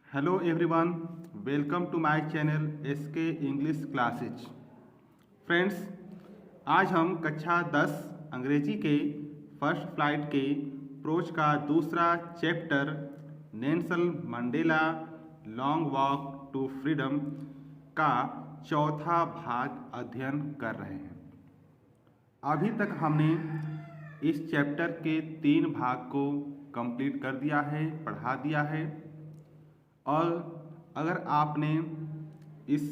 Hello everyone, welcome to my channel SK English classes. Friends, आज हम कक्षा 10 अंग्रेजी के फर्स्ट फ्लाइट के प्रोज का दूसरा chapter Nelson Mandela long walk to freedom का चौथा भाग अध्ययन कर रहे हैं। अभी तक हमने इस चैप्टर के 3 भाग को कंप्लीट कर दिया है, पढ़ा दिया है। और अगर आपने इस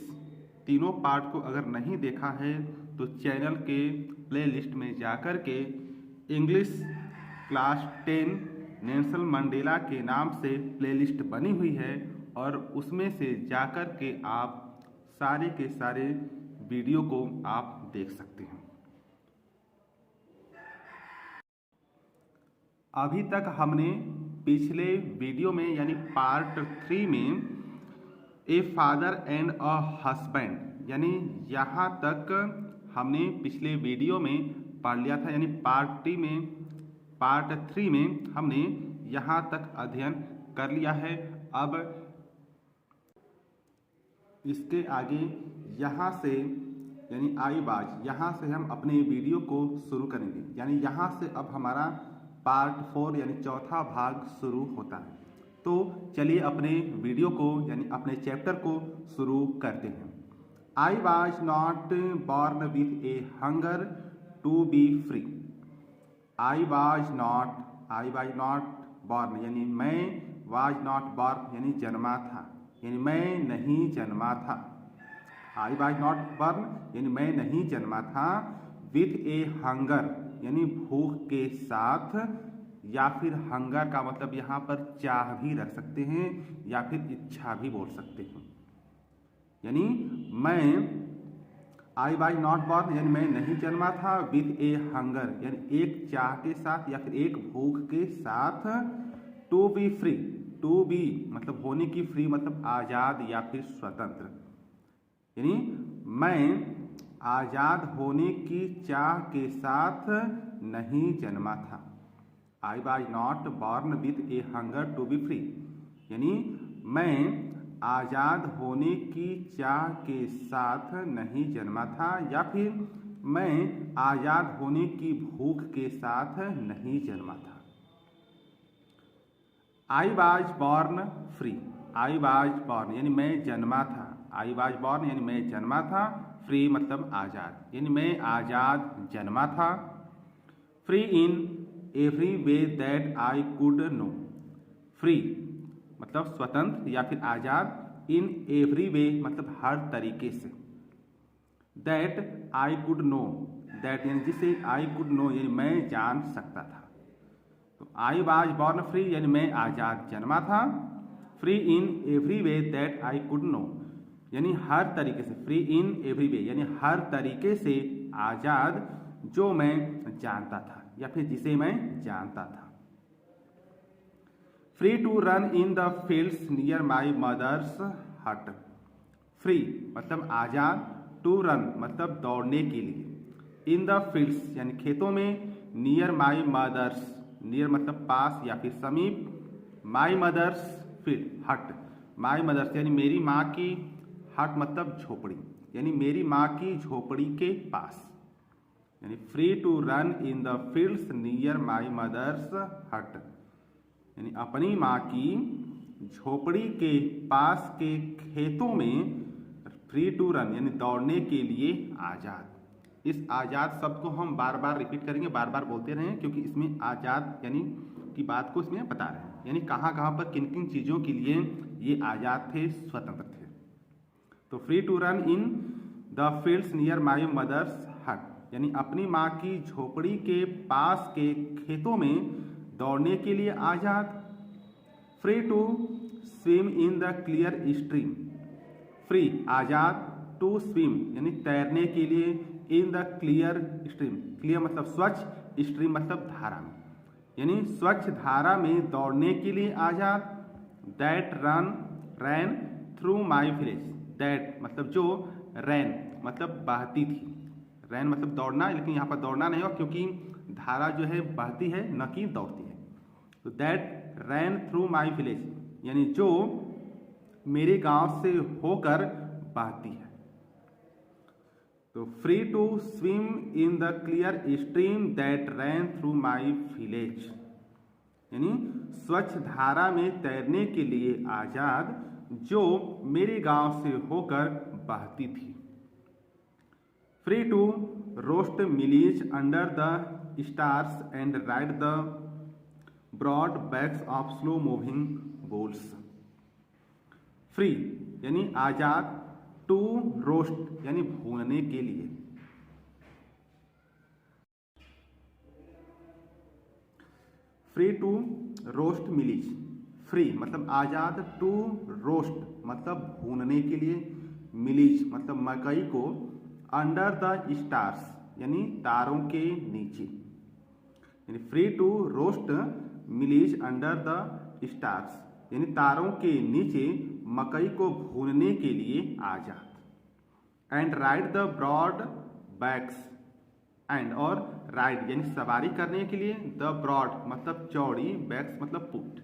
तीनों पार्ट को अगर नहीं देखा है तो चैनल के प्लेलिस्ट में जाकर के इंग्लिश क्लास 10 नेल्सन मंडेला के नाम से प्लेलिस्ट बनी हुई है और उसमें से जाकर के आप सारे के सारे वीडियो को आप देख सकते हैं। अभी तक हमने पिछले वीडियो में यानी पार्ट 3 में a father and a husband यानी यहाँ तक हमने पिछले वीडियो में पढ़ लिया था। यानी पार्ट 3 में हमने यहाँ तक अध्ययन कर लिया है। अब इसके आगे यहाँ से यानी आई बाज यहाँ से हम अपने वीडियो को शुरू करेंगे। यानी यहाँ से अब हमारा पार्ट 4 यानी चौथा भाग शुरू होता है। तो चलिए अपने वीडियो को यानी अपने चैप्टर को शुरू करते हैं। I was not born with a hunger to be free. I was not born यानी मैं, वाज नॉट बॉर्न यानी जन्मा था, यानी मैं नहीं जन्मा था। आई वाज नॉट बॉर्न यानी मैं नहीं जन्मा था। विथ ए हंगर यानी भूख के साथ, या फिर हंगर का मतलब यहाँ पर चाह भी रख सकते हैं या फिर इच्छा भी बोल सकते हैं। यानी मैं आई वाज नॉट बॉर्न यानी मैं नहीं जन्मा था। विथ ए हंगर यानी एक चाह के साथ या फिर एक भूख के साथ। To be free, to be मतलब होने की, फ्री मतलब आज़ाद या फिर स्वतंत्र। यानी मैं आज़ाद होने की चाह के साथ नहीं जन्मा था। I was not born with a hunger to be free यानी मैं आज़ाद होने की चाह के साथ नहीं जन्मा था या फिर मैं आज़ाद होने की भूख के साथ नहीं जन्मा था। I was born free, I was born यानी मैं जन्मा था। आई वाज बॉर्न यानी मैं जन्मा था। फ्री मतलब आज़ाद यानी मैं आज़ाद जन्मा था। Free in every way that I could know. Free मतलब स्वतंत्र या फिर आज़ाद। इन एवरी वे मतलब हर तरीके से। That I could know, that यानी जिसे आई कुड नो यानी मैं जान सकता था। तो आई वाज बॉर्न फ्री यानी मैं आज़ाद जन्मा था। Free in every way that I could know यानी हर तरीके से। फ्री इन एवरी वे यानी हर तरीके से आज़ाद जो मैं जानता था या फिर जिसे मैं जानता था। Free to run in the fields near my mother's hut. Free मतलब आज़ाद, टू रन मतलब दौड़ने के लिए, इन द फील्ड्स यानी खेतों में, नियर माई मदर्स, नियर मतलब पास या फिर समीप, माई मदर्स फील्ड हट, माई मदर्स यानी मेरी माँ की, हट मतलब झोपड़ी यानी मेरी माँ की झोपड़ी के पास। यानी free to run in the fields near my mother's hut यानी अपनी माँ की झोपड़ी के पास के खेतों में फ्री टू रन यानी दौड़ने के लिए आज़ाद। इस आज़ाद शब्द को हम बार बार रिपीट करेंगे, बार बार बोलते रहें, क्योंकि इसमें आज़ाद यानी की बात को इसमें बता रहे हैं। यानी कहाँ कहाँ पर किन किन चीज़ों के लिए ये आज़ाद थे, स्वतंत्र थे। तो free to run in the fields near my mother's hut यानी अपनी माँ की झोपड़ी के पास के खेतों में दौड़ने के लिए आज़ाद। Free to swim in the clear stream, free आज़ाद, टू स्विम यानी तैरने के लिए, in the clear stream, clear मतलब स्वच्छ, स्ट्रीम मतलब धारा में, यानी स्वच्छ धारा में दौड़ने के लिए आज़ाद। That ran through my village, that मतलब जो, रैन मतलब बहती थी, रैन मतलब दौड़ना, लेकिन यहाँ पर दौड़ना नहीं होगा क्योंकि धारा जो है बहती है न कि दौड़ती है। तो that ran through my village यानी जो मेरे गांव से होकर बहती है। So free to swim in the clear stream that ran through my village, यानी स्वच्छ धारा में तैरने के लिए आजाद जो मेरे गांव से होकर बहती थी। Free to roast mealies under the stars and ride the broad backs of slow moving bulls. Free यानी आजाद, टू रोस्ट यानी भूनने के लिए। Free to roast mealies, free मतलब आजाद, टू रोस्ट मतलब भूनने के लिए, मिलीज मतलब मकई को, अंडर द स्टार्स यानी तारों के नीचे, यानी free to roast mealies under the stars यानी तारों के नीचे मकई को भूनने के लिए आजाद। And ride the broad backs, and और राइड यानी सवारी करने के लिए, द ब्रॉड मतलब चौड़ी, बैक्स मतलब पीठ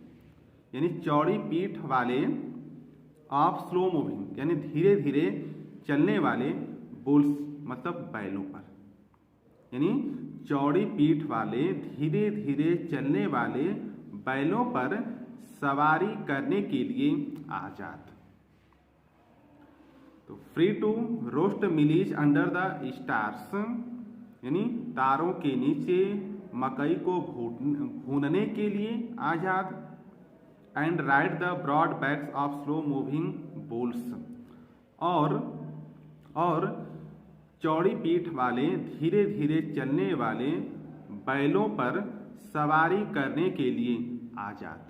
यानी चौड़ी पीठ वाले, ऑफ स्लो मूविंग यानी धीरे धीरे चलने वाले, बुल्स मतलब बैलों पर, यानी चौड़ी पीठ वाले धीरे धीरे चलने वाले बैलों पर सवारी करने के लिए आजाद। तो free to roast mealies under the stars यानी तारों के नीचे मकई को भूनने के लिए आजाद। And ride the broad backs of slow moving bulls, और चौड़ी पीठ वाले धीरे धीरे चलने वाले बैलों पर सवारी करने के लिए आजाद।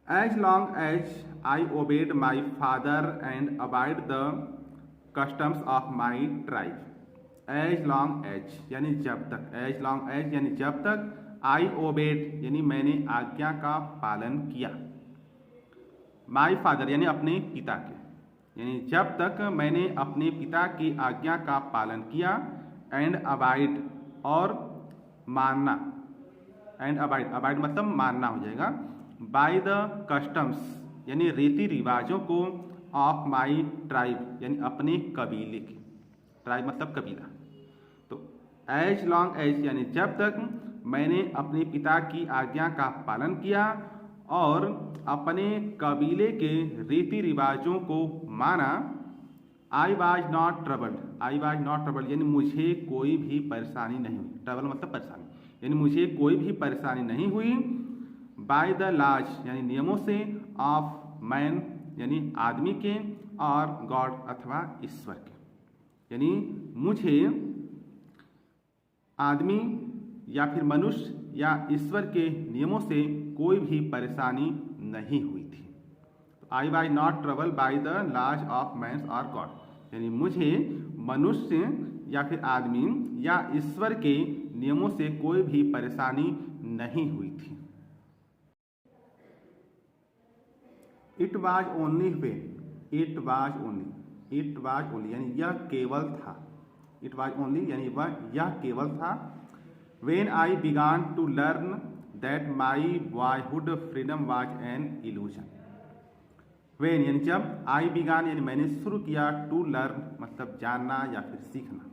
As long as I obeyed my father and obeyed the customs of my tribe, as long as यानी जब तक, as long as यानी जब तक, I obeyed यानी मैंने आज्ञा का पालन किया, my father यानी अपने पिता के, यानी जब तक मैंने अपने पिता की आज्ञा का पालन किया, and abide और मानना, and abide मतलब मानना हो जाएगा, बाय द कस्टम्स यानी रीति रिवाजों को, ऑफ माई ट्राइब यानी अपने कबीले के, ट्राइब मतलब कबीला। तो एज लॉन्ग एज यानी जब तक मैंने अपने पिता की आज्ञा का पालन किया और अपने कबीले के रीति रिवाजों को माना, I was not troubled, I was not troubled यानी मुझे कोई भी परेशानी नहीं हुई, ट्रबल मतलब परेशानी, यानी मुझे कोई भी परेशानी नहीं हुई, बाय द लॉज यानी नियमों से, ऑफ मैन यानी आदमी के, और गॉड अथवा ईश्वर के, यानी मुझे आदमी या फिर मनुष्य या ईश्वर के नियमों से कोई भी परेशानी नहीं हुई थी। तो I was not trouble by the laws of man और गॉड, यानी मुझे मनुष्य या फिर आदमी या ईश्वर के नियमों से कोई भी परेशानी नहीं हुई थी। It was only when, it was only, it was only यानी यह केवल था, इट वाज ओनली यानी वह यह केवल था, when I began to learn that my boyhood freedom was an illusion. When यानी जब, आई बिगान यानी मैंने शुरू किया, टू लर्न मतलब जानना या फिर सीखना।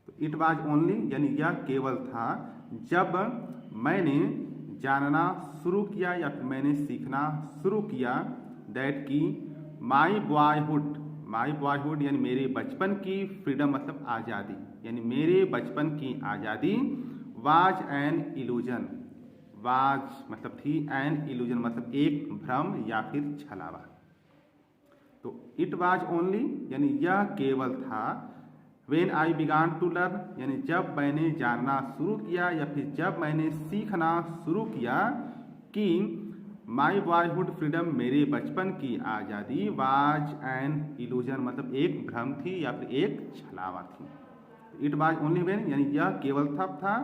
तो इट वाज ओनली यानी यह केवल था जब मैंने जानना शुरू किया या फिर मैंने सीखना शुरू किया, दैट की माई बॉयहुड यानी मेरे बचपन की, फ्रीडम मतलब आज़ादी यानी मेरे बचपन की आज़ादी, वाज एन इल्यूजन, वाज मतलब थी, एन इल्यूजन मतलब एक भ्रम या फिर छलावा। तो इट वाज ओनली यानी यह केवल था, when I began to learn यानी जब मैंने जानना शुरू किया या फिर जब मैंने सीखना शुरू किया कि माई बॉयहुड फ्रीडम मेरे बचपन की आज़ादी, वाज एन इल्यूजन मतलब एक भ्रम थी या फिर एक छलावा थी। इट वाज ओनली व्हेन यानी यह केवल तब था,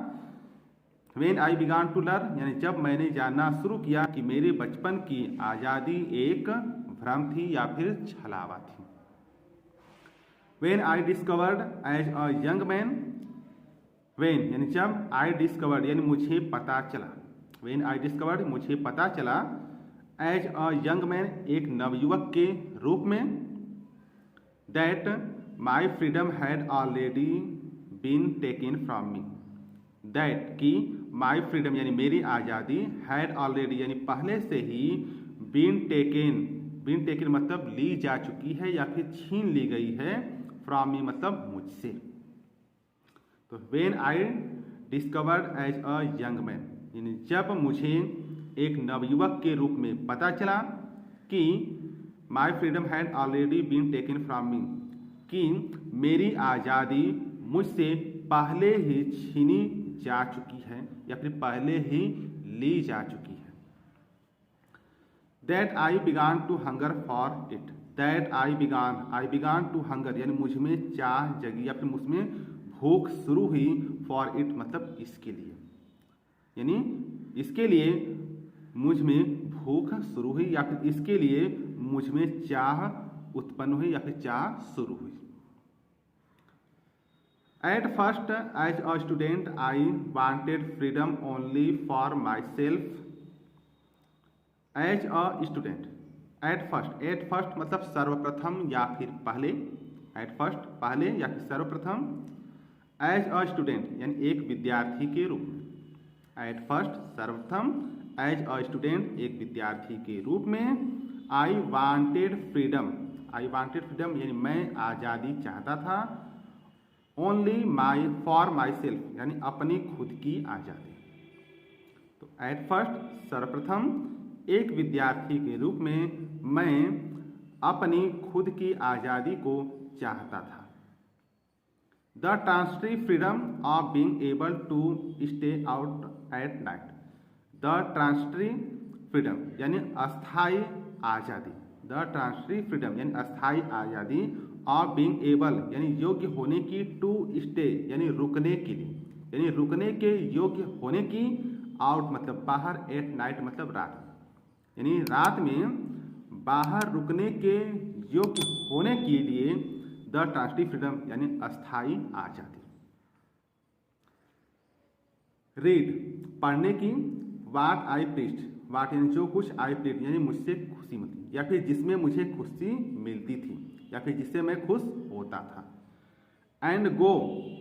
when I began to learn यानी जब मैंने जानना शुरू किया कि मेरे बचपन की आज़ादी एक भ्रम थी या फिर छलावा थी। When I discovered as a young man, when यानी जब, I discovered यानी मुझे पता चला, when I discovered मुझे पता चला, एज अ यंग मैन, एक नवयुवक के रूप में, that my freedom had already been taken from me, that कि माई फ्रीडम यानी मेरी आज़ादी, हैड ऑलरेडी यानी पहले से ही, बीन टेकन मतलब ली जा चुकी है या फिर छीन ली गई है, फ्रॉम मी मतलब मुझसे। तो when I discovered as a young man, यानी जब मुझे एक नवयुवक के रूप में पता चला कि my freedom had already been taken from me, कि मेरी आज़ादी मुझसे पहले ही छीनी जा चुकी है या फिर पहले ही ली जा चुकी है। That I began to hunger for it, that I began to hunger यानी मुझ में चाह जगी या फिर मुझ में भूख शुरू हुई, फॉर इट मतलब इसके लिए, यानी इसके लिए मुझ में भूख शुरू हुई या फिर इसके लिए मुझ में चाह उत्पन्न हुई या फिर चाह शुरू हुई। At first as a student I wanted freedom only for myself, as a student, at first मतलब सर्वप्रथम या फिर पहले, एट फर्स्ट पहले या फिर सर्वप्रथम, एज अ स्टूडेंट यानी एक विद्यार्थी के रूप में, एट फर्स्ट सर्वप्रथम, एज अ स्टूडेंट एक विद्यार्थी के रूप में, आई वांटेड फ्रीडम यानी मैं आज़ादी चाहता था, ओनली फॉर माई सेल्फ यानी अपनी खुद की आज़ादी। तो एट फर्स्ट सर्वप्रथम एक विद्यार्थी के रूप में मैं अपनी खुद की आज़ादी को चाहता था। The transitory freedom of being able to stay out at night, the transitory freedom यानी अस्थायी आज़ादी, द ट्रांसटरी फ्रीडम यानी अस्थायी आज़ादी, ऑफ बीइंग एबल यानी योग्य होने की, टू स्टे यानी रुकने के लिए, यानी रुकने के योग्य होने की, आउट मतलब बाहर, एट नाइट मतलब रात, यानी रात में बाहर रुकने के योग्य होने के लिए, द ट्रांसटरी फ्रीडम यानी अस्थायी आज़ादी। रीड पढ़ने की, वाट आई प्लीज्ड, वाट यानी जो कुछ, आई प्लीड यानी मुझसे खुशी मिलती या फिर जिसमें मुझे खुशी मिलती थी या फिर जिससे मैं खुश होता था। एंड गो,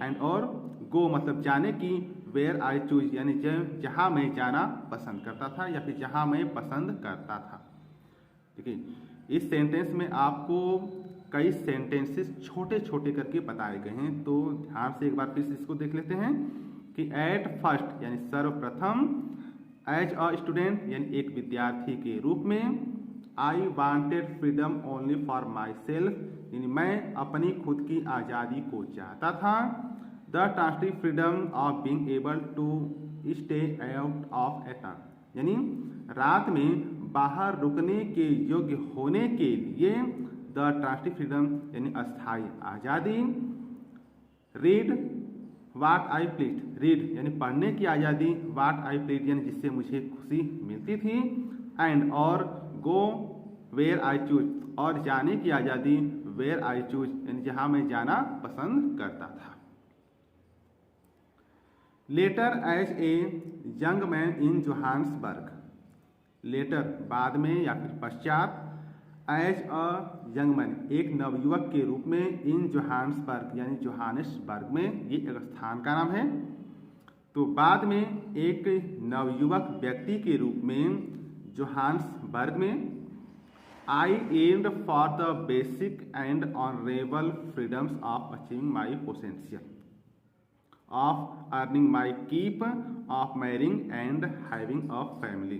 एंड और गो मतलब जाने की, वेयर आई चूज यानी जहाँ मैं जाना पसंद करता था या फिर जहाँ मैं पसंद करता था। देखिए इस सेंटेंस में आपको कई सेंटेंसेस छोटे छोटे करके बताए गए हैं, तो ध्यान से एक बार फिर से इसको देख लेते हैं कि एट फर्स्ट यानी सर्वप्रथम, एज अ स्टूडेंट यानी एक विद्यार्थी के रूप में, I wanted freedom only for myself यानी मैं अपनी खुद की आज़ादी को चाहता था। The transitory freedom of being able to stay out of at night यानी रात में बाहर रुकने के योग्य होने के लिए, द ट्रांसटरी फ्रीडम यानी अस्थायी आज़ादी। रीड वाट आई प्लीड, रीड यानी पढ़ने की आज़ादी, वाट आई प्लीड यानी जिससे मुझे खुशी मिलती थी, एंड और गो वेयर आई चूज और जाने की आज़ादी, वेयर आई चूज यानी जहाँ मैं जाना पसंद करता था। Later as a young man in Johannesburg, later बाद में या फिर पश्चात, एज अ यंग मैन एक नवयुवक के रूप में, इन जोहान्सबर्ग यानी जोहानिसबर्ग में, ये एक स्थान का नाम है, तो बाद में एक नवयुवक व्यक्ति के रूप में जोहान्सबर्ग में, I aimed for the basic and honourable freedoms of achieving my potential, of earning my keep, of marrying and having a family.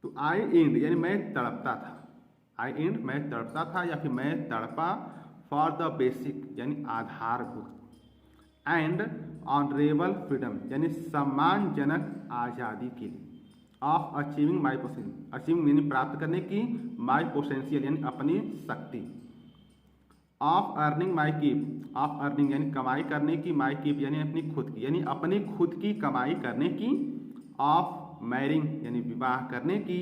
तो आई एंड यानी मैं तड़पता था, आई एंड मैं तड़पता था या फिर मैं तड़पा, फॉर द बेसिक यानी आधारभूत, एंड ऑनरेबल फ्रीडम यानी सम्मानजनक आज़ादी के लिए, of achieving my potential, achieving यानी प्राप्त करने की, माई पोटेंशियल यानी अपनी शक्ति, of earning my keep, of earning यानी कमाई करने की, माई कीप यानी अपनी खुद की, यानी अपनी खुद की कमाई करने की, ऑफ मैरिंग यानी विवाह करने की,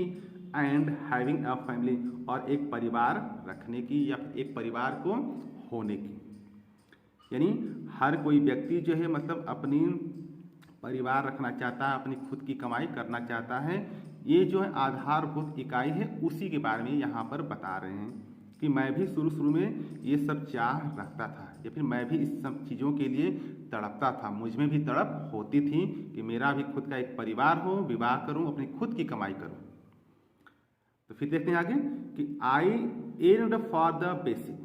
एंड हैविंग अ फैमिली और एक परिवार रखने की या एक परिवार को होने की। यानी हर कोई व्यक्ति जो है मतलब अपनी परिवार रखना चाहता है, अपनी खुद की कमाई करना चाहता है, ये जो है आधारभूत इकाई है, उसी के बारे में यहाँ पर बता रहे हैं कि मैं भी शुरू में ये सब चाह रखता था, या फिर मैं भी इस सब चीज़ों के लिए तड़पता था, मुझ में भी तड़प होती थी कि मेरा भी खुद का एक परिवार हो, विवाह करूं, अपनी खुद की कमाई करूं। तो फिर देखते हैं आगे कि आई एर्नड फॉर द बेसिक,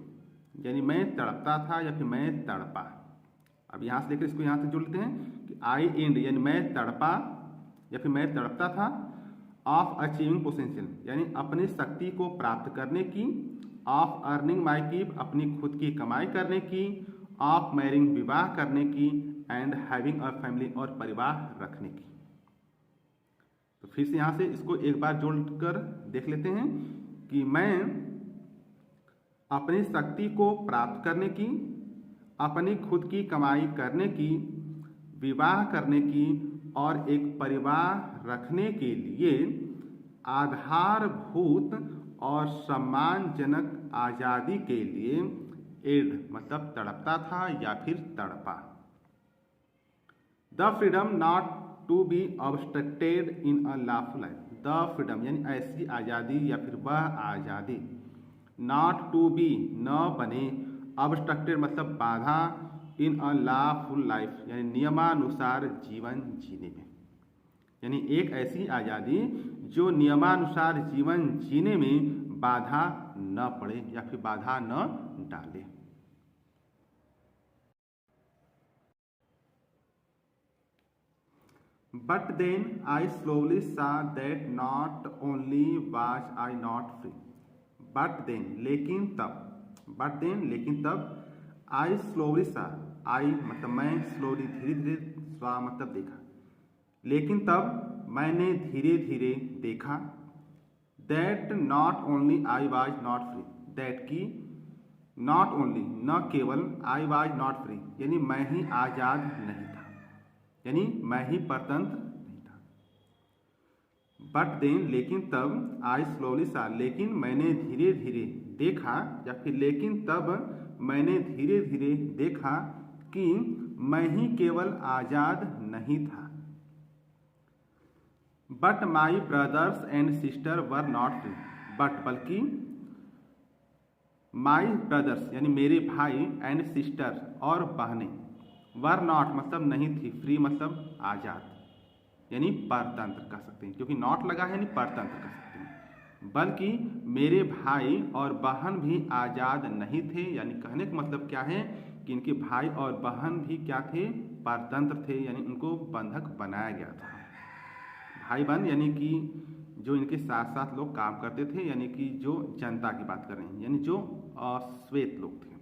यानी मैं तड़पता था या फिर मैं तड़पा। अब यहाँ से लेकर इसको यहाँ से जोड़ लेते हैं कि आई एंड यानी मैं तड़पा या फिर मैं तड़पता था, ऑफ अचीविंग पोटेंशियल यानी अपनी शक्ति को प्राप्त करने की, ऑफ अर्निंग माई कीप अपनी खुद की कमाई करने की, ऑफ मैरिंग विवाह करने की, एंड हैविंग अ फैमिली और परिवार रखने की। तो फिर से यहाँ से इसको एक बार जोड़कर देख लेते हैं कि मैं अपनी शक्ति को प्राप्त करने की, अपनी खुद की कमाई करने की, विवाह करने की और एक परिवार रखने के लिए आधारभूत और सम्मानजनक आज़ादी के लिए एड मतलब तड़पता था या फिर तड़पा। The freedom not to be obstructed in a lawful life, the freedom यानी ऐसी आज़ादी या फिर वह आज़ादी, नॉट टू बी न बने, ऑब्स्ट्रक्टेड मतलब बाधा, इन अ लॉफुल लाइफ यानी नियमानुसार जीवन जीने में, यानी एक ऐसी आज़ादी जो नियमानुसार जीवन जीने में बाधा न पड़े या फिर बाधा न डाले। But then I slowly saw that not only was I not free, but then लेकिन तब, but then लेकिन तब, I slowly saw, I मतलब मैं, slowly धीरे धीरे, saw मतलब देखा, लेकिन तब मैंने धीरे धीरे देखा, that not only I was not free, that की not only न केवल I was not free यानी मैं ही आज़ाद नहीं था, यानी मैं ही परतंत्र नहीं था। बट देन लेकिन तब, आई स्लोली सा लेकिन मैंने धीरे धीरे देखा, या फिर लेकिन तब मैंने धीरे धीरे देखा कि मैं ही केवल आज़ाद नहीं था। But my brothers and sister were not free, but बल्कि माई ब्रदर्स यानी मेरे भाई एंड सिस्टर और बहनें, वर नॉट मतलब नहीं थी, फ्री मतलब आज़ाद यानी परतंत्र कह सकते हैं, क्योंकि नॉट लगा है यानी परतंत्र कह सकते हैं, बल्कि मेरे भाई और बहन भी आज़ाद नहीं थे, यानी कहने का मतलब क्या है कि इनके भाई और बहन भी क्या थे, परतंत्र थे, यानी उनको बंधक बनाया गया था। भाई बहन यानी कि जो इनके साथ साथ लोग काम करते थे, यानी कि जो जनता की बात कर रहे हैं, यानी जो श्वेत लोग थे।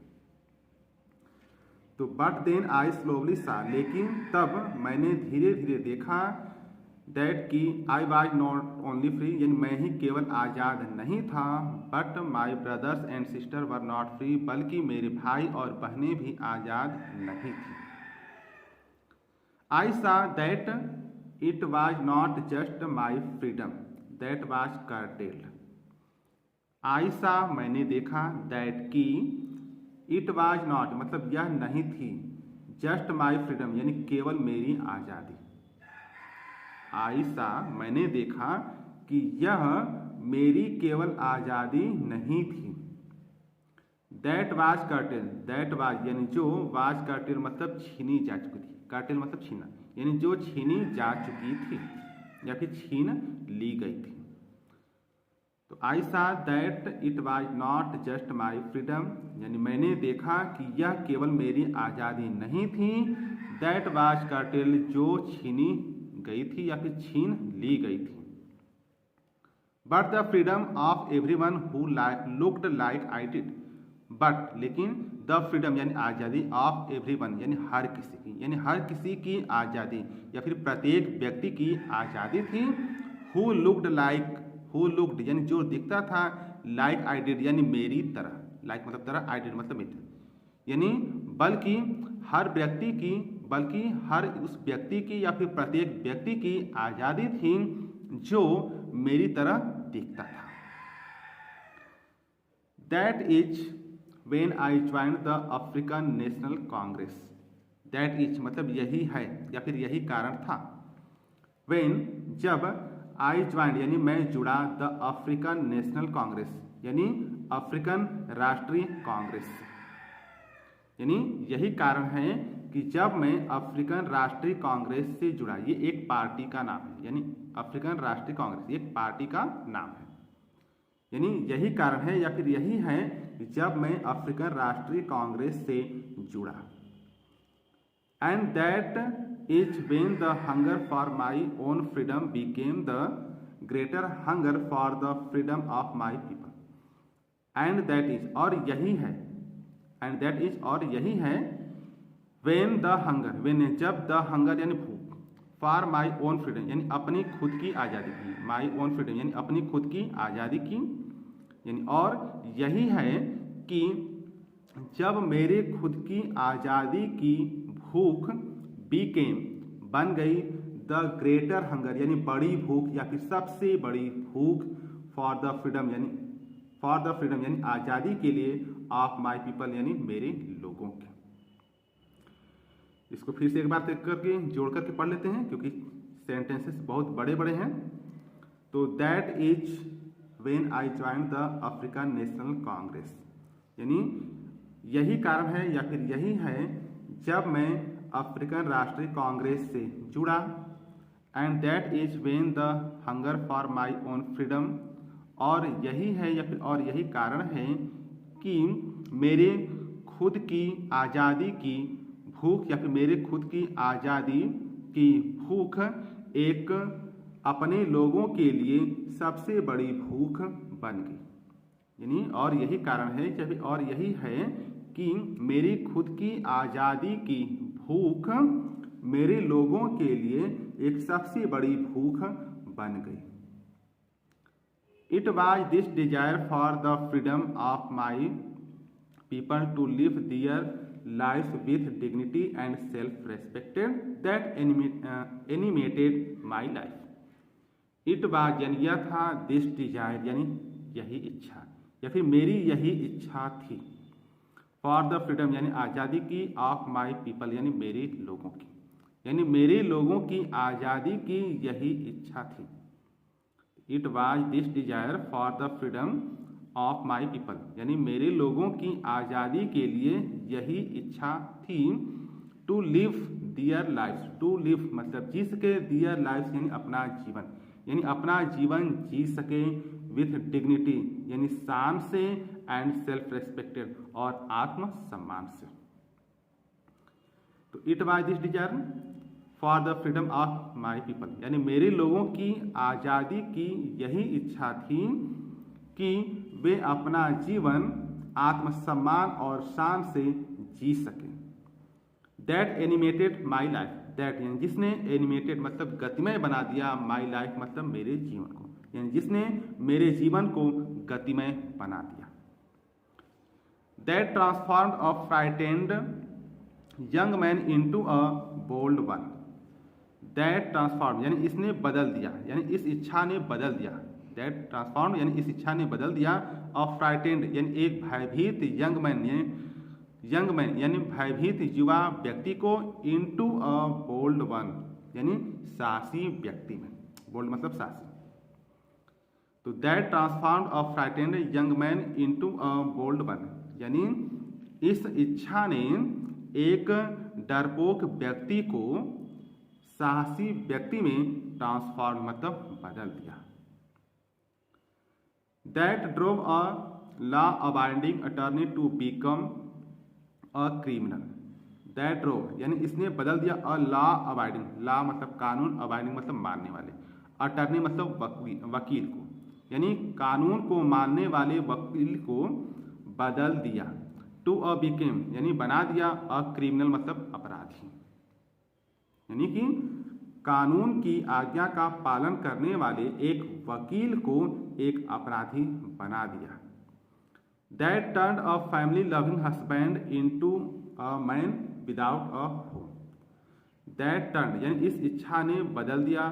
तो बट देन आई स्लोली सा लेकिन तब मैंने धीरे धीरे देखा, दैट की आई वाज नॉट ओनली फ्री यानी मैं ही केवल आज़ाद नहीं था, but my brothers and sister were not free बल्कि मेरे भाई और बहनें भी आज़ाद नहीं थी। I saw that it was not just my freedom that was curtailed, I saw मैंने देखा, दैट की इट वाज नॉट मतलब यह नहीं थी, जस्ट माई फ्रीडम यानी केवल मेरी आज़ादी, आई सा मैंने देखा कि यह मेरी केवल आज़ादी नहीं थी, that was cartel, that was यानी जो, वाज कर्टेल मतलब छीनी जा चुकी थी, कर्टेल मतलब छीना यानी जो छीनी जा चुकी थी या फिर छीन ली गई थी। तो आई saw that it was not just my freedom यानी मैंने देखा कि यह केवल मेरी आज़ादी नहीं थी, दैट वाज कर्टेल जो छीनी गई थी या फिर छीन ली गई थी, but the freedom of everyone who looked like I did, but लेकिन द फ्रीडम यानी आज़ादी ऑफ एवरीवन यानी हर किसी की, यानी हर किसी की आज़ादी या फिर प्रत्येक व्यक्ति की आज़ादी थी, who looked like, who looked यानी जो दिखता था, लाइक आई डिड यानी मेरी तरह, लाइक मतलब तरह, आई डिड मतलब मेरी, यानी बल्कि हर व्यक्ति की, बल्कि हर उस व्यक्ति की या फिर प्रत्येक व्यक्ति की आज़ादी थी जो मेरी तरह दिखता था। That is when I joined the African national Congress, that is मतलब यही है या फिर यही कारण था, व्हेन जब आई ज्वाइंड यानी मैं जुड़ा द अफ्रीकन नेशनल कांग्रेस यानी अफ्रीकन राष्ट्रीय कांग्रेस से। यानी यही कारण है कि जब मैं अफ्रीकन राष्ट्रीय कांग्रेस से जुड़ा, ये एक पार्टी का नाम है, यानी अफ्रीकन राष्ट्रीय कांग्रेस एक पार्टी का नाम है। यानी यही कारण है या फिर यही है कि जब मैं अफ्रीकन राष्ट्रीय कांग्रेस से जुड़ा। And that is when the hunger for my own freedom became the greater hunger for the freedom of my people. And that is और यही है, एंड दैट इज और यही है, व्हेन द हंगर व्हेन जब द हंगर यानी भूख, for my own freedom यानी अपनी खुद की आज़ादी की, माई ओन फ्रीडम यानी अपनी खुद की आज़ादी की, यानी और यही है कि जब मेरे खुद की आज़ादी की भूख बीकेम बन गई द ग्रेटर हंगर यानी बड़ी भूख या फिर सबसे बड़ी भूख फॉर द फ्रीडम यानी आज़ादी के लिए ऑफ माई पीपल यानी मेरे लोगों के। इसको फिर से एक बार करके जोड़ करके पढ़ लेते हैं क्योंकि सेंटेंसेस बहुत बड़े बड़े हैं। तो that is when I join the African national Congress यानी यही कारण है या फिर यही है जब मैं अफ्रीकन राष्ट्रीय कांग्रेस से जुड़ा। And that is when the hunger for my own freedom और यही है या फिर और यही कारण है कि मेरे खुद की आज़ादी की भूख या फिर मेरे खुद की आज़ादी की भूख एक अपने लोगों के लिए सबसे बड़ी भूख बन गई। यानी और यही कारण है जब और यही है कि मेरी खुद की आज़ादी की भूख मेरे लोगों के लिए एक सबसे बड़ी भूख बन गई। It was this desire for the freedom of my people to live their lives with dignity and self-respect that animated my life. It was यानी यह था, this desire यानी यही इच्छा या फिर मेरी यही इच्छा थी, for the freedom यानी आज़ादी की, of my people यानी मेरे लोगों की, यानी मेरे लोगों की आज़ादी की यही इच्छा थी। It was this desire for the freedom of my people यानी मेरे लोगों की आज़ादी के लिए यही इच्छा थी। To live their lives, to live मतलब जी सके, their lives यानी अपना जीवन, यानी अपना जीवन जी सके, with dignity यानी शान से, and self respected और आत्म सम्मान से। तो it was this desire for the freedom of my people यानी मेरे लोगों की आज़ादी की यही इच्छा थी कि वे अपना जीवन आत्मसम्मान और शान से जी सकें। That animated my life, that यानी जिसने, एनिमेटेड मतलब गतिमय बना दिया, माई लाइफ मतलब मेरे जीवन को, यानी जिसने मेरे जीवन को गतिमय बना दिया। That transformed a frightened young man into a bold one. That transform यानी इसने बदल दिया, यानी इस इच्छा ने बदल दिया। दैट ट्रांसफॉर्म यानी इस इच्छा ने बदल दिया। ऑफ फ्राइटेंड यानी एक भयभीत यंग मैन यानी भयभीत युवा व्यक्ति को, इनटू अ बोल्ड वन यानी साहसी व्यक्ति में, बोल्ड मतलब साहसी। तो that transformed a frightened young man into a bold one यानी इस इच्छा ने एक डरपोक व्यक्ति को साहसी व्यक्ति में ट्रांसफॉर्म मतलब बदल दिया। That drove a law abiding attorney to become a criminal. That drove यानी इसने बदल दिया अ लॉ अबाइडिंग, लॉ मतलब कानून, अबाइडिंग मतलब मानने वाले, अटर्नी मतलब वकील को, यानी कानून को मानने वाले वकील को बदल दिया। टू अ बिकेम यानी बना दिया, अ क्रिमिनल मतलब अपराधी, यानी कि कानून की आज्ञा का पालन करने वाले एक वकील को एक अपराधी बना दिया। That turned a family loving husband into a man without a home. That turn यानी इस इच्छा ने बदल दिया,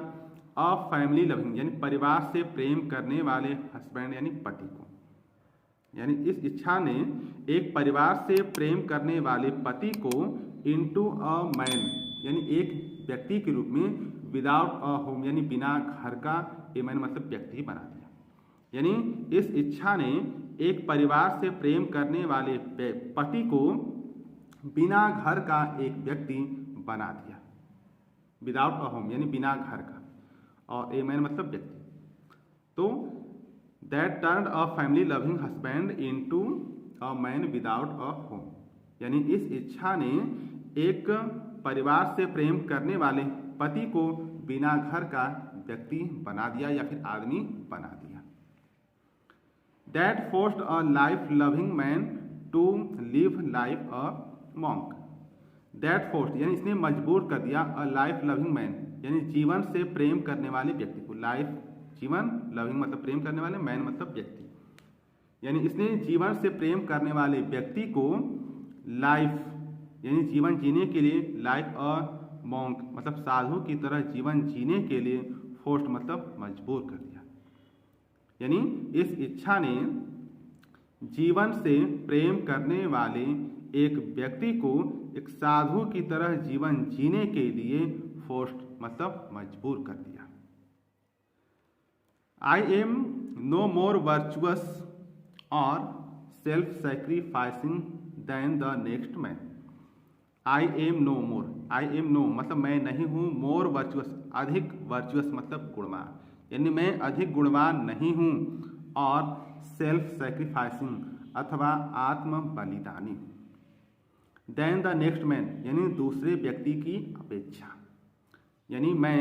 अ फैमिली लविंग यानी परिवार से प्रेम करने वाले हस्बैंड यानी पति को, यानी इस इच्छा ने एक परिवार से प्रेम करने वाले पति को इनटू अ मैन यानी एक व्यक्ति के रूप में विदाउट अ होम यानी बिना घर का, ये मैंने मतलब व्यक्ति बना दिया। यानी इस इच्छा ने एक परिवार से प्रेम करने वाले पति को बिना घर का एक व्यक्ति बना दिया। विदाउट अ होम यानी बिना घर का, और ए मैन मतलब व्यक्ति। तो that turned a family loving husband into a man without a home, यानी इस इच्छा ने एक परिवार से प्रेम करने वाले पति को बिना घर का व्यक्ति बना दिया या फिर आदमी बना दिया। That forced a life loving man to live life a monk. That forced यानी इसने मजबूर कर दिया अ लाइफ लविंग मैन यानी जीवन से प्रेम करने वाले व्यक्ति को। लाइफ जीवन, लविंग मतलब प्रेम करने वाले, मैन मतलब व्यक्ति, यानी इसने जीवन से प्रेम करने वाले व्यक्ति को लाइफ यानी जीवन जीने के लिए, लाइक अ मॉन्क मतलब साधु की तरह जीवन जीने के लिए, फोर्स्ड मतलब मजबूर कर दिया। यानी इस इच्छा ने जीवन से प्रेम करने वाले एक व्यक्ति को एक साधु की तरह जीवन जीने के लिए फोर्स्ड मतलब मजबूर कर दिया। I am no more virtuous और self sacrificing than the next man. I am no more, I am no मतलब मैं नहीं हूँ, मोर वर्चुअस अधिक, वर्चुअस मतलब गुणवान, यानी मैं अधिक गुणवान नहीं हूँ, और सेल्फ सैक्रिफाइसिंग अथवा आत्म बलिदानी, देन द नेक्स्ट मैन यानी दूसरे व्यक्ति की अपेक्षा, यानी मैं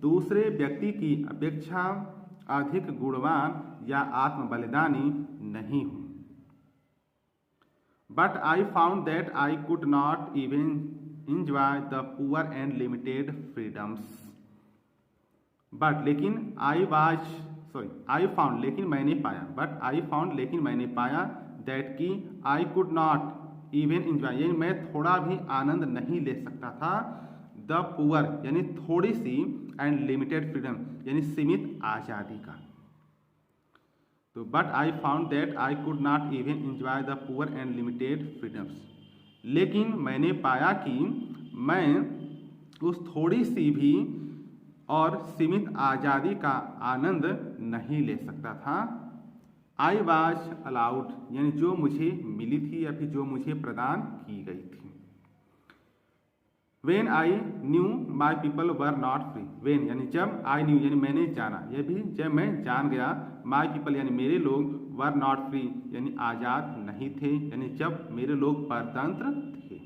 दूसरे व्यक्ति की अपेक्षा अधिक गुणवान या आत्म बलिदानी नहीं हूँ। But I found that I could not even enjoy the poor and limited freedoms. But लेकिन आई फाउंड लेकिन मैंने पाया, बट आई फाउंड लेकिन मैंने पाया, दैट कि I could not even enjoy यानी मैं थोड़ा भी आनंद नहीं ले सकता था, द पुअर यानी थोड़ी सी, एंड लिमिटेड फ्रीडम यानी सीमित आज़ादी का। तो but I found that I could not even enjoy the poor and limited freedoms, लेकिन मैंने पाया कि मैं उस थोड़ी सी भी और सीमित आज़ादी का आनंद नहीं ले सकता था। आई वॉज अलाउड यानी जो मुझे मिली थी या फिर जो मुझे प्रदान की गई थी। When I knew my people were not free, when यानी जब, आई न्यू यानी मैंने जाना, यह भी जब मैं जान गया, माई पीपल यानी मेरे लोग, वर नॉट फ्री यानी आज़ाद नहीं थे, यानी जब मेरे लोग परतंत्र थे।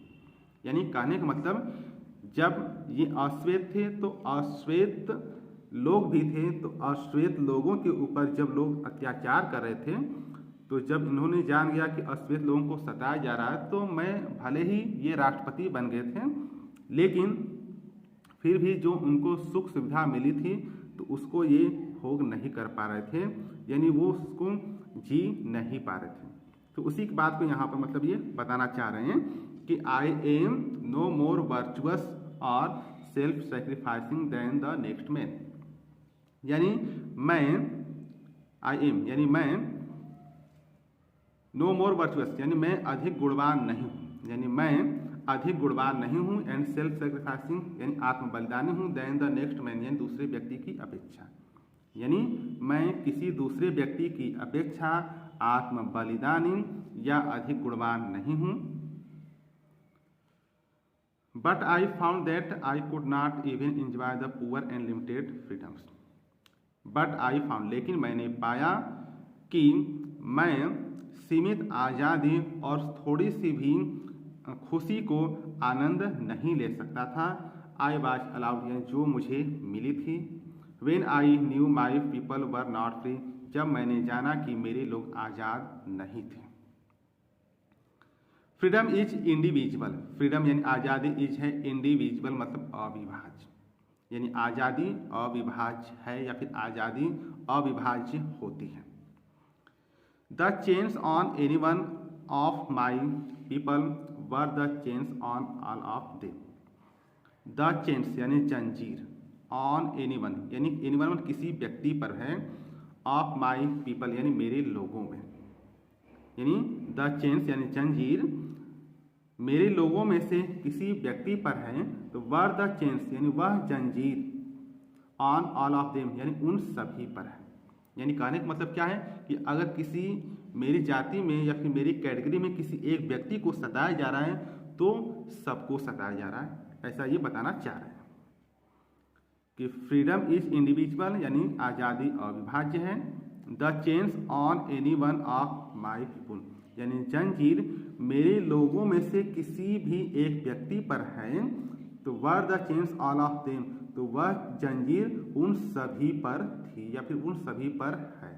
यानी कहने का मतलब जब ये अश्वेत थे तो अश्वेत लोग भी थे, तो अश्वेत लोगों के ऊपर जब लोग अत्याचार कर रहे थे, तो जब इन्होंने जान गया कि अश्वेत लोगों को सताया जा रहा है, तो मैं भले ही ये राष्ट्रपति बन गए थे, लेकिन फिर भी जो उनको सुख सुविधा मिली थी तो उसको ये भोग नहीं कर पा रहे थे, यानी वो उसको जी नहीं पा रहे थे। तो उसी की बात को यहाँ पर मतलब ये बताना चाह रहे हैं कि I am no more virtuous और self sacrificing than the next man, यानी मैं, आई एम यानी मैं, नो मोर वर्चुअस यानी मैं अधिक गुणवान नहीं हूँ, यानी मैं अधिक गुणवान नहीं हूँ, एंड सेल्फ सेक्रीफाइसिंग यानी आत्म बलिदानी हूँ, देन द नेक्स्ट मैन यानी दूसरे व्यक्ति की अपेक्षा, यानी मैं किसी दूसरे व्यक्ति की अपेक्षा आत्म बलिदानी या अधिक गुणवान नहीं हूँ। But I found that I could not even enjoy the poor and limited freedoms, but I found लेकिन मैंने पाया कि मैं सीमित आज़ादी और थोड़ी सी भी खुशी को आनंद नहीं ले सकता था। आई वाज अलाउड यानी जो मुझे मिली थी। When I knew my people were not free जब मैंने जाना कि मेरे लोग आज़ाद नहीं थे। फ्रीडम इज इंडिविजुअल, फ्रीडम यानी आज़ादी, इज है इंडिविजुअल मतलब अविभाज्य, यानी आज़ादी अविभाज्य है या फिर आज़ादी अविभाज्य होती है। The chains on any one of my people were the chains on all of them. The chains यानी जंजीर, ऑन एनी वन यानी एनी वन किसी व्यक्ति पर है, ऑफ माई पीपल यानी मेरे लोगों में, यानी द चेन्स यानी जंजीर मेरे लोगों में से किसी व्यक्ति पर है, तो वर द चेन्स यानी वह जंजीर ऑन ऑल ऑफ देम यानी उन सभी पर है। यानी कहने का मतलब क्या है कि अगर किसी मेरी जाति में या फिर मेरी कैटेगरी में किसी एक व्यक्ति को सताया जा रहा है तो सबको सताया जा रहा है, ऐसा ये बताना चाह रहे हैं कि फ्रीडम इज इंडिविजुअल यानी आज़ादी अविभाज्य है। The chains on any one of my people यानी जंजीर मेरे लोगों में से किसी भी एक व्यक्ति पर है तो were the chains all of them तो वह जंजीर उन सभी पर थी या फिर उन सभी पर है।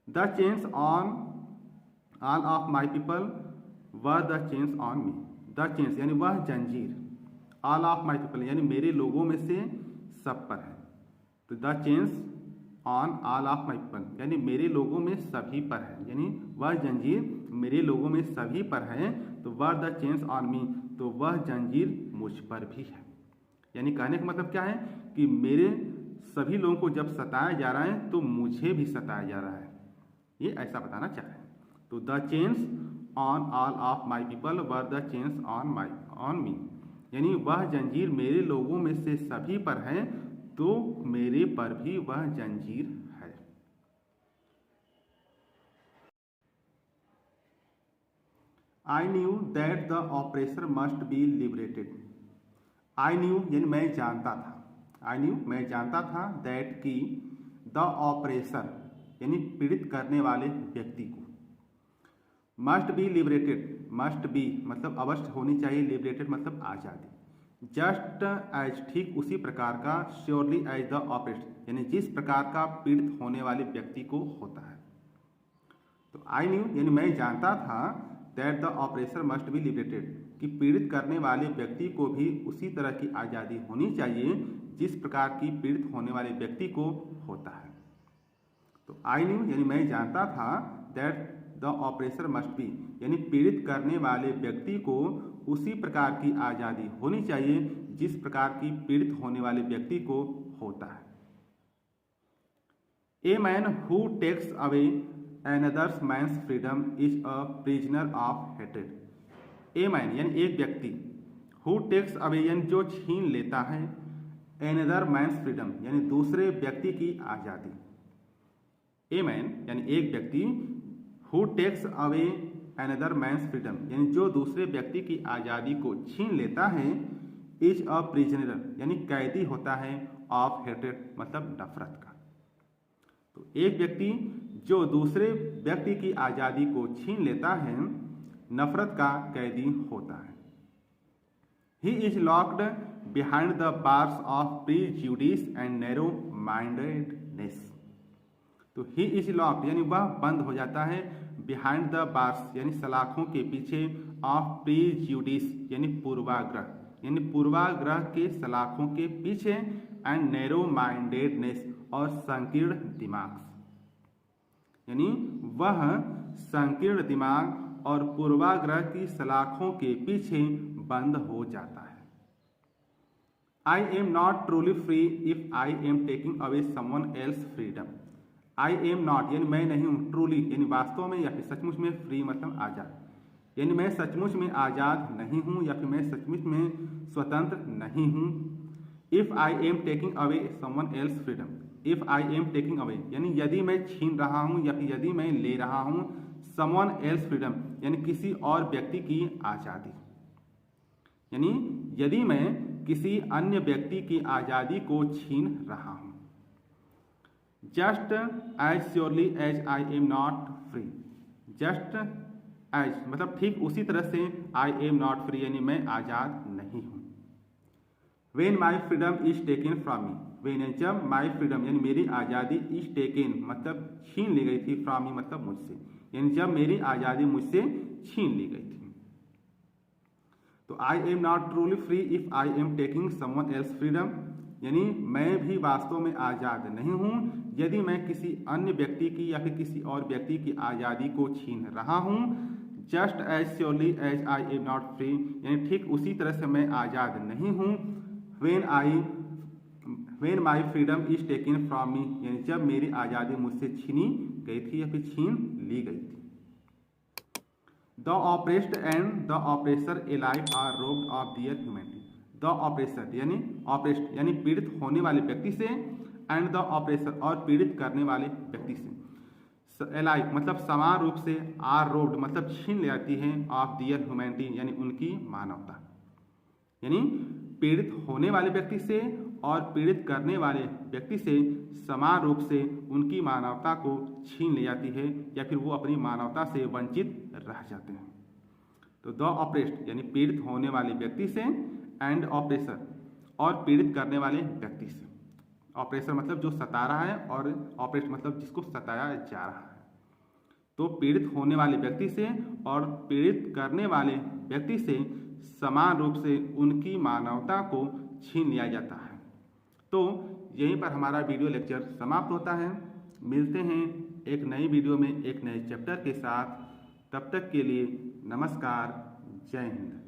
The chains on all of my people were the chains on me. The chains यानी वह जंजीर ऑल ऑफ माई पीपल यानी मेरे लोगों में से सब पर है। तो the chains on all of my people यानी मेरे लोगों में सभी पर है, यानी वह जंजीर मेरे लोगों में सभी पर है। तो were the chains on me तो वह जंजीर मुझ पर भी है। यानी कहने का मतलब क्या है कि मेरे सभी लोगों को जब सताया जा रहा है तो मुझे भी सताया जा रहा है, ये ऐसा बताना चाह रहे हैं। तो the chains on all of my people were the chains on me यानी वह जंजीर मेरे लोगों में से सभी पर है तो मेरे पर भी वह जंजीर है। I knew that the oppressor must be liberated. I knew यानी मैं जानता था, आई न्यू मैं जानता था, दैट की द ऑपरेसर यानी पीड़ित करने वाले व्यक्ति को, must be liberated, must be मतलब अवश्य होनी चाहिए, लिबरेटेड मतलब आज़ादी, जस्ट एज ठीक उसी प्रकार का, श्योरली एज द ऑपरेसर यानी जिस प्रकार का पीड़ित होने वाले व्यक्ति को होता है। तो आई न्यू यानी मैं जानता था, that the oppressor must be liberated कि पीड़ित करने वाले व्यक्ति को भी उसी तरह की आज़ादी होनी चाहिए जिस प्रकार की पीड़ित होने वाले व्यक्ति को होता है। तो आई न्यू यानी मैं जानता था, that the oppressor must be यानी पीड़ित करने वाले व्यक्ति को उसी प्रकार की आज़ादी होनी चाहिए जिस प्रकार की पीड़ित होने वाले व्यक्ति को होता है। A man who takes away another man's freedom is a prisoner of hatred। A man यानी एक व्यक्ति, हु टेक्स अवे यानी जो छीन लेता है, another man's freedom यानी दूसरे व्यक्ति की आज़ादी। ए मैन यानी एक व्यक्ति, who takes away another man's freedom यानी जो दूसरे व्यक्ति की आज़ादी को छीन लेता है, इज अ प्रिजनर यानी कैदी होता है, ऑफ हेटेड मतलब नफरत का। तो एक व्यक्ति जो दूसरे व्यक्ति की आज़ादी को छीन लेता है नफरत का कैदी होता है। He is locked behind the bars of prejudice and narrow mindedness. तो ही इज लॉक्ड यानी वह बंद हो जाता है, बिहाइंड द बार्स यानी सलाखों के पीछे, ऑफ प्रीजुडिस यानी पूर्वाग्रह, यानी पूर्वाग्रह के सलाखों के पीछे, एंड नैरो माइंडेडनेस और संकीर्ण दिमाग यानी वह संकीर्ण दिमाग और पूर्वाग्रह की सलाखों के पीछे बंद हो जाता है। आई am not truly free if I am taking away someone else freedom. I am not यानी मैं नहीं हूँ, ट्रूली यानी वास्तव में या फिर सचमुच में, फ्री मतलब आज़ाद यानी मैं सचमुच में आज़ाद नहीं हूँ या फिर मैं सचमुच में स्वतंत्र नहीं हूँ। If I am taking away someone else freedom, if I am taking away यानी यदि मैं छीन रहा हूँ या फिर यदि मैं ले रहा हूँ, समवन एल्स फ्रीडम यानी किसी और व्यक्ति की आज़ादी, यानी यदि मैं किसी अन्य व्यक्ति की आज़ादी को छीन रहा हूँ। Just as surely as I am not free, just as मतलब ठीक उसी तरह से, आई एम नॉट फ्री यानी मैं आज़ाद नहीं हूँ। When my freedom is taken from me, when जब माई फ्रीडम यानी मेरी आज़ादी इज टेकन मतलब छीन ली गई थी, फ्रॉम मी मतलब मुझसे, यानी जब मेरी आज़ादी मुझसे छीन ली गई थी। तो आई am not truly free if I am taking someone else freedom यानी मैं भी वास्तव में आज़ाद नहीं हूँ यदि मैं किसी अन्य व्यक्ति की या फिर किसी और व्यक्ति की आज़ादी को छीन रहा हूँ। Just as surely as I am not free यानी ठीक उसी तरह से मैं आज़ाद नहीं हूँ। When my freedom is taken from me यानी जब मेरी आज़ादी मुझसे छीनी गई थी या फिर छीन ली गई थी। The oppressed and the oppressor alike are robbed of their humanity, the oppressor यानी ऑपरेस्ट यानी पीड़ित होने वाले व्यक्ति से, एंड द ऑपरेसर और पीड़ित करने वाले व्यक्ति से। एलाई मतलब समान रूप से, आर रोड मतलब छीन ले जाती है, ऑफ दियर ह्यूमैनिटी यानी उनकी मानवता, यानी पीड़ित होने वाले व्यक्ति से और पीड़ित करने वाले व्यक्ति से समान रूप से उनकी मानवता को छीन ले जाती है या फिर वो अपनी मानवता से वंचित रह जाते हैं। तो द ऑपरेस्ट यानी पीड़ित होने वाले व्यक्ति से, एंड ऑपरेसर और पीड़ित करने वाले व्यक्ति से। ऑपरेसर मतलब जो सता रहा है और ऑपरेस्ट मतलब जिसको सताया जा रहा है। तो पीड़ित होने वाले व्यक्ति से और पीड़ित करने वाले व्यक्ति से समान रूप से उनकी मानवता को छीन लिया जाता है। तो यहीं पर हमारा वीडियो लेक्चर समाप्त होता है। मिलते हैं एक नई वीडियो में एक नए चैप्टर के साथ। तब तक के लिए नमस्कार, जय हिंद।